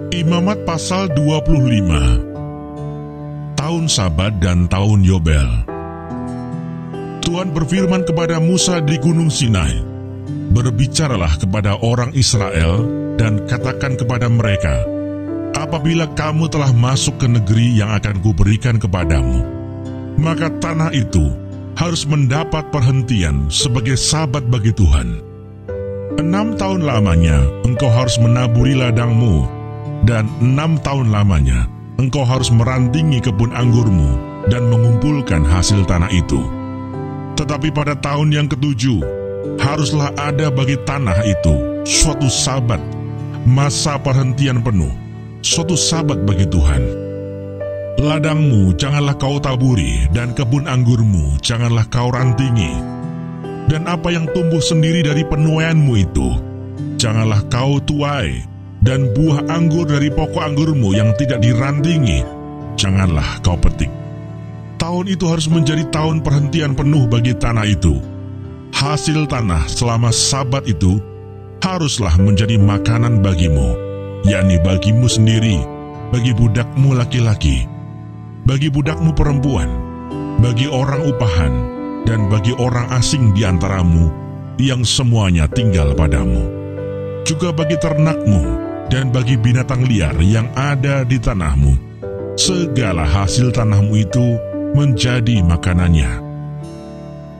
Imamat pasal 25. Tahun Sabat dan Tahun Yobel. Tuhan berfirman kepada Musa di Gunung Sinai, "Berbicaralah kepada orang Israel dan katakan kepada mereka, apabila kamu telah masuk ke negeri yang akan kuberikan kepadamu, maka tanah itu harus mendapat perhentian sebagai sabat bagi Tuhan. 6 tahun lamanya engkau harus menaburi ladangmu, dan 6 tahun lamanya engkau harus merantingi kebun anggurmu dan mengumpulkan hasil tanah itu. Tetapi pada tahun yang ke-7, haruslah ada bagi tanah itu suatu sabat, masa perhentian penuh, suatu sabat bagi Tuhan. Ladangmu janganlah kau taburi, dan kebun anggurmu janganlah kau rantingi. Dan apa yang tumbuh sendiri dari penuaianmu itu, janganlah kau tuai, dan buah anggur dari pokok anggurmu yang tidak dirantingi, janganlah kau petik. Tahun itu harus menjadi tahun perhentian penuh bagi tanah itu. Hasil tanah selama sabat itu haruslah menjadi makanan bagimu, yakni bagimu sendiri, bagi budakmu laki-laki, bagi budakmu perempuan, bagi orang upahan, dan bagi orang asing di antaramu yang semuanya tinggal padamu. Juga bagi ternakmu dan bagi binatang liar yang ada di tanahmu, segala hasil tanahmu itu menjadi makanannya.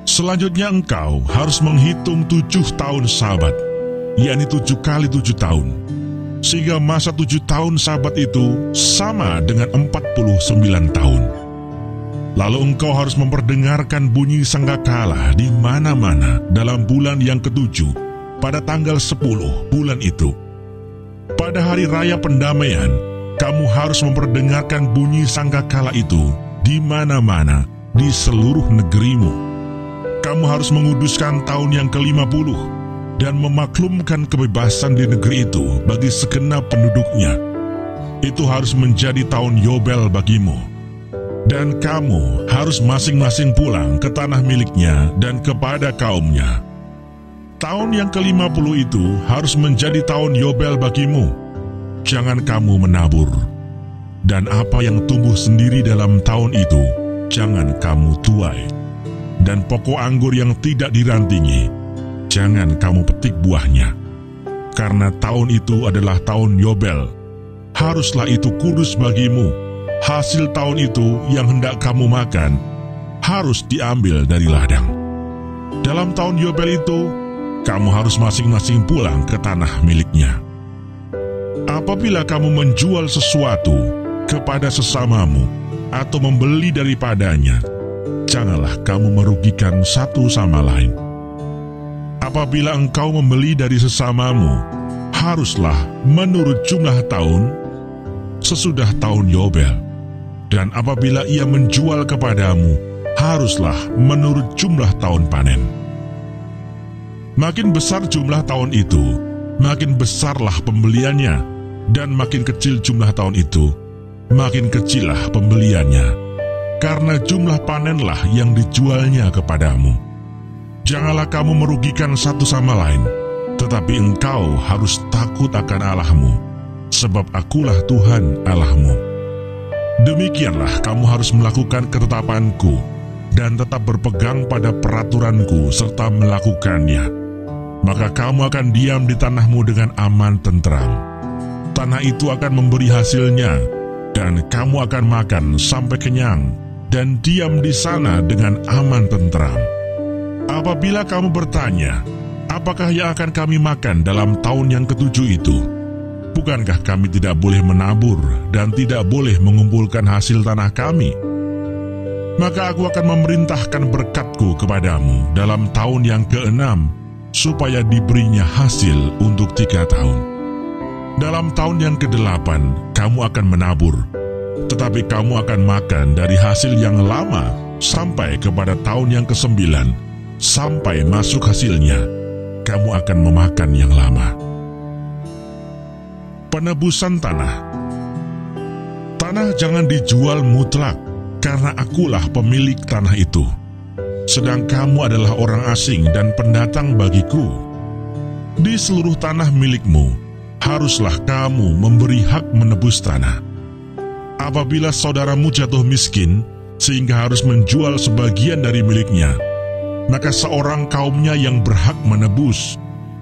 Selanjutnya engkau harus menghitung 7 tahun sabat, yakni 7 kali 7 tahun, sehingga masa 7 tahun sabat itu sama dengan 49 tahun. Lalu engkau harus memperdengarkan bunyi sangkakala di mana-mana dalam bulan yang ke-7 pada tanggal 10 bulan itu. Pada hari raya pendamaian, kamu harus memperdengarkan bunyi sangkakala itu di mana-mana di seluruh negerimu. Kamu harus menguduskan tahun yang ke-50 dan memaklumkan kebebasan di negeri itu bagi segenap penduduknya. Itu harus menjadi tahun Yobel bagimu. Dan kamu harus masing-masing pulang ke tanah miliknya dan kepada kaumnya. Tahun yang ke-50 itu harus menjadi tahun Yobel bagimu. Jangan kamu menabur. Dan apa yang tumbuh sendiri dalam tahun itu, jangan kamu tuai. Dan pokok anggur yang tidak dirantingi, jangan kamu petik buahnya. Karena tahun itu adalah tahun Yobel. Haruslah itu kudus bagimu. Hasil tahun itu yang hendak kamu makan harus diambil dari ladang. Dalam tahun Yobel itu, kamu harus masing-masing pulang ke tanah miliknya. Apabila kamu menjual sesuatu kepada sesamamu atau membeli daripadanya, janganlah kamu merugikan satu sama lain. Apabila engkau membeli dari sesamamu, haruslah menurut jumlah tahun sesudah tahun Yobel. Dan apabila ia menjual kepadamu, haruslah menurut jumlah tahun panen. Makin besar jumlah tahun itu, makin besarlah pembeliannya, dan makin kecil jumlah tahun itu, makin kecillah pembeliannya, karena jumlah panenlah yang dijualnya kepadamu. Janganlah kamu merugikan satu sama lain, tetapi engkau harus takut akan Allahmu, sebab akulah Tuhan Allahmu. Demikianlah kamu harus melakukan ketetapanku, dan tetap berpegang pada peraturanku serta melakukannya. Maka kamu akan diam di tanahmu dengan aman tentram. Tanah itu akan memberi hasilnya, dan kamu akan makan sampai kenyang, dan diam di sana dengan aman tentram. Apabila kamu bertanya, apakah yang akan kami makan dalam tahun yang ke-7 itu? Bukankah kami tidak boleh menabur dan tidak boleh mengumpulkan hasil tanah kami? Maka aku akan memerintahkan berkatku kepadamu dalam tahun yang ke-6, supaya diberinya hasil untuk 3 tahun. Dalam tahun yang ke-8, kamu akan menabur, tetapi kamu akan makan dari hasil yang lama sampai kepada tahun yang ke-9. Sampai masuk hasilnya, kamu akan memakan yang lama. Penebusan tanah. Tanah jangan dijual mutlak, karena akulah pemilik tanah itu. Sedang kamu adalah orang asing dan pendatang bagiku. Di seluruh tanah milikmu, haruslah kamu memberi hak menebus tanah. Apabila saudaramu jatuh miskin sehingga harus menjual sebagian dari miliknya, maka seorang kaumnya yang berhak menebus,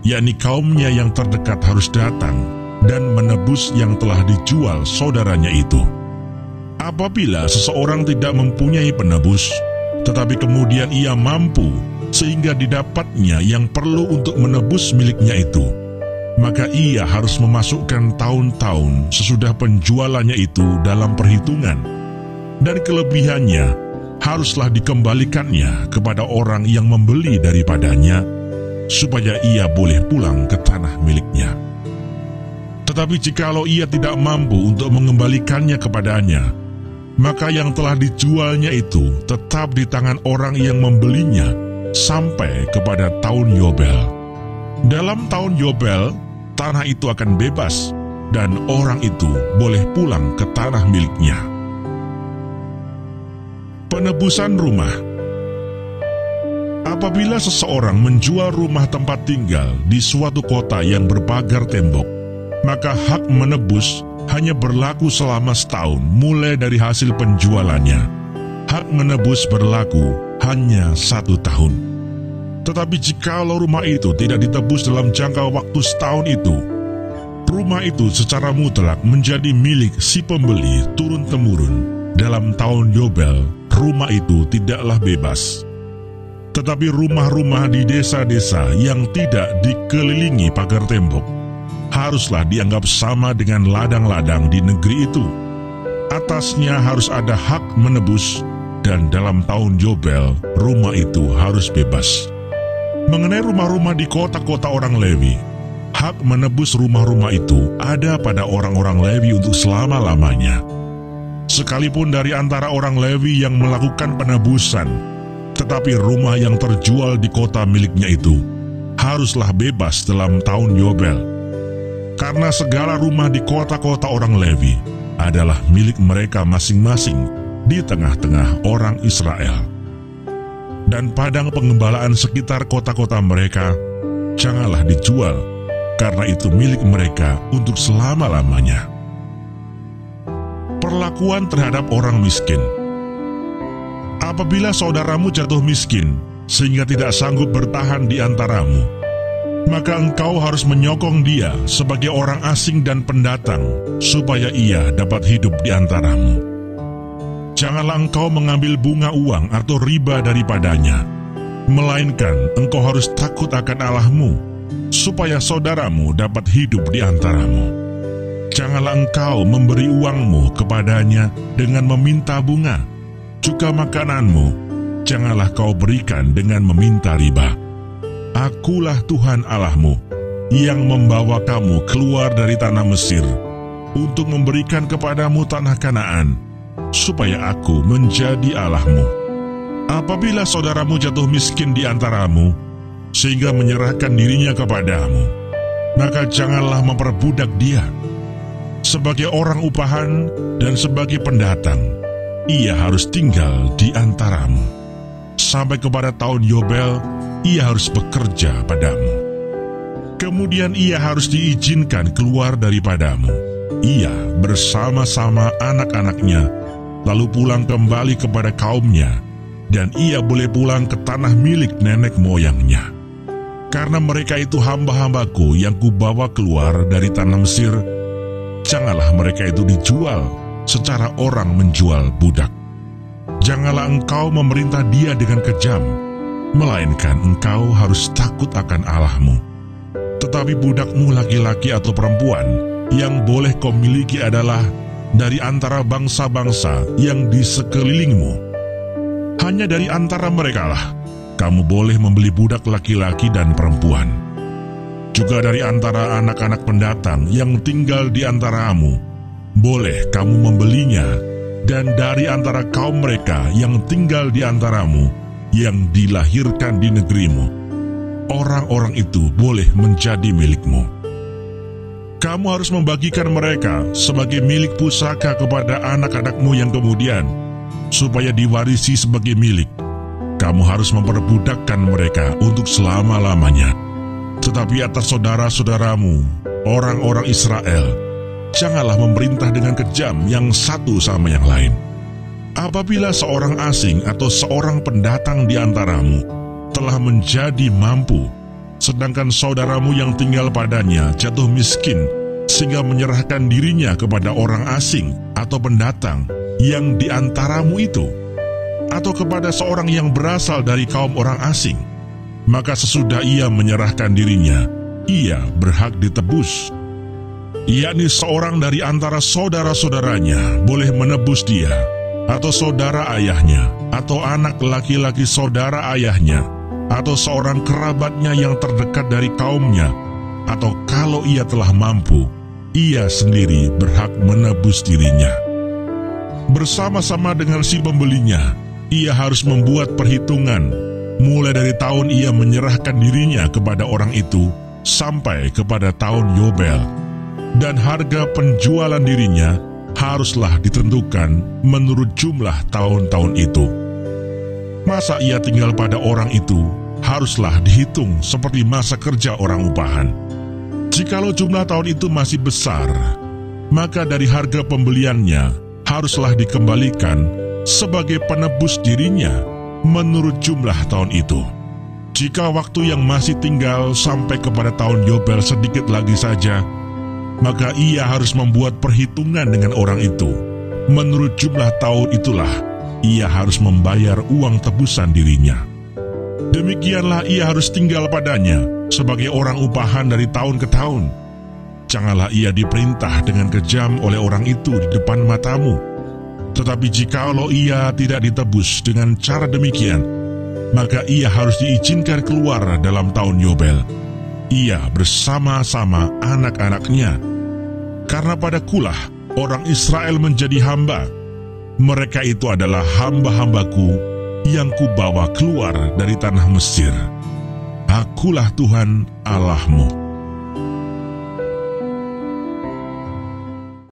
yakni kaumnya yang terdekat, harus datang dan menebus yang telah dijual saudaranya itu. Apabila seseorang tidak mempunyai penebus, tetapi kemudian ia mampu sehingga didapatnya yang perlu untuk menebus miliknya itu, maka ia harus memasukkan tahun-tahun sesudah penjualannya itu dalam perhitungan, dan kelebihannya haruslah dikembalikannya kepada orang yang membeli daripadanya, supaya ia boleh pulang ke tanah miliknya. Tetapi jikalau ia tidak mampu untuk mengembalikannya kepadanya, maka yang telah dijualnya itu tetap di tangan orang yang membelinya sampai kepada tahun Yobel. Dalam tahun Yobel, tanah itu akan bebas dan orang itu boleh pulang ke tanah miliknya. Penebusan rumah. Apabila seseorang menjual rumah tempat tinggal di suatu kota yang berpagar tembok, maka hak menebus hanya berlaku selama setahun mulai dari hasil penjualannya. Hak menebus berlaku hanya 1 tahun. Tetapi jikalau rumah itu tidak ditebus dalam jangka waktu setahun itu, rumah itu secara mutlak menjadi milik si pembeli turun-temurun. Dalam tahun Yobel, rumah itu tidaklah bebas. Tetapi rumah-rumah di desa-desa yang tidak dikelilingi pagar tembok haruslah dianggap sama dengan ladang-ladang di negeri itu. Atasnya harus ada hak menebus, dan dalam tahun Yobel, rumah itu harus bebas. Mengenai rumah-rumah di kota-kota orang Lewi, hak menebus rumah-rumah itu ada pada orang-orang Lewi untuk selama-lamanya. Sekalipun dari antara orang Lewi yang melakukan penebusan, tetapi rumah yang terjual di kota miliknya itu haruslah bebas dalam tahun Yobel. Karena segala rumah di kota-kota orang Lewi adalah milik mereka masing-masing di tengah-tengah orang Israel. Dan padang pengembalaan sekitar kota-kota mereka janganlah dijual, karena itu milik mereka untuk selama-lamanya. Perlakuan terhadap orang miskin. Apabila saudaramu jatuh miskin sehingga tidak sanggup bertahan di antaramu, maka engkau harus menyokong dia sebagai orang asing dan pendatang, supaya ia dapat hidup di antaramu. Janganlah engkau mengambil bunga uang atau riba daripadanya, melainkan engkau harus takut akan Allahmu, supaya saudaramu dapat hidup di antaramu. Janganlah engkau memberi uangmu kepadanya dengan meminta bunga, juga makananmu janganlah kau berikan dengan meminta riba. Akulah Tuhan Allahmu yang membawa kamu keluar dari tanah Mesir untuk memberikan kepadamu tanah Kanaan, supaya aku menjadi Allahmu. Apabila saudaramu jatuh miskin di antaramu sehingga menyerahkan dirinya kepadamu, maka janganlah memperbudak dia. Sebagai orang upahan dan sebagai pendatang, ia harus tinggal di antaramu. Sampai kepada tahun Yobel, ia harus bekerja padamu. Kemudian ia harus diizinkan keluar daripadamu, ia bersama-sama anak-anaknya, lalu pulang kembali kepada kaumnya, dan ia boleh pulang ke tanah milik nenek moyangnya. Karena mereka itu hamba-hambaku yang kubawa keluar dari tanah Mesir, janganlah mereka itu dijual secara orang menjual budak. Janganlah engkau memerintah dia dengan kejam, melainkan engkau harus takut akan Allahmu. Tetapi budakmu laki-laki atau perempuan yang boleh kau miliki adalah dari antara bangsa-bangsa yang di sekelilingmu. Hanya dari antara merekalah kamu boleh membeli budak laki-laki dan perempuan. Juga dari antara anak-anak pendatang yang tinggal di antaramu, boleh kamu membelinya, dan dari antara kaum mereka yang tinggal di antaramu, yang dilahirkan di negerimu, orang-orang itu boleh menjadi milikmu. Kamu harus membagikan mereka sebagai milik pusaka kepada anak-anakmu yang kemudian, supaya diwarisi sebagai milik. Kamu harus memperbudakkan mereka untuk selama-lamanya. Tetapi atas saudara-saudaramu, orang-orang Israel, janganlah memerintah dengan kejam yang satu sama yang lain. Apabila seorang asing atau seorang pendatang di antaramu telah menjadi mampu, sedangkan saudaramu yang tinggal padanya jatuh miskin, sehingga menyerahkan dirinya kepada orang asing atau pendatang yang di antaramu itu, atau kepada seorang yang berasal dari kaum orang asing, maka sesudah ia menyerahkan dirinya, ia berhak ditebus. Yakni seorang dari antara saudara-saudaranya boleh menebus dia, atau saudara ayahnya, atau anak laki-laki saudara ayahnya, atau seorang kerabatnya yang terdekat dari kaumnya, atau kalau ia telah mampu, ia sendiri berhak menebus dirinya. Bersama-sama dengan si pembelinya, ia harus membuat perhitungan, mulai dari tahun ia menyerahkan dirinya kepada orang itu, sampai kepada tahun Yobel, dan harga penjualan dirinya haruslah ditentukan menurut jumlah tahun-tahun itu. Masa ia tinggal pada orang itu haruslah dihitung seperti masa kerja orang upahan. Jikalau jumlah tahun itu masih besar, maka dari harga pembeliannya haruslah dikembalikan sebagai penebus dirinya menurut jumlah tahun itu. Jika waktu yang masih tinggal sampai kepada tahun Yobel sedikit lagi saja, maka ia harus membuat perhitungan dengan orang itu. Menurut jumlah tahun itulah ia harus membayar uang tebusan dirinya. Demikianlah ia harus tinggal padanya sebagai orang upahan dari tahun ke tahun. Janganlah ia diperintah dengan kejam oleh orang itu di depan matamu. Tetapi jikalau ia tidak ditebus dengan cara demikian, maka ia harus diizinkan keluar dalam tahun Yobel, ia bersama-sama anak-anaknya. Karena padakulah orang Israel menjadi hamba. Mereka itu adalah hamba-hambaku yang kubawa keluar dari tanah Mesir. Akulah Tuhan Allahmu.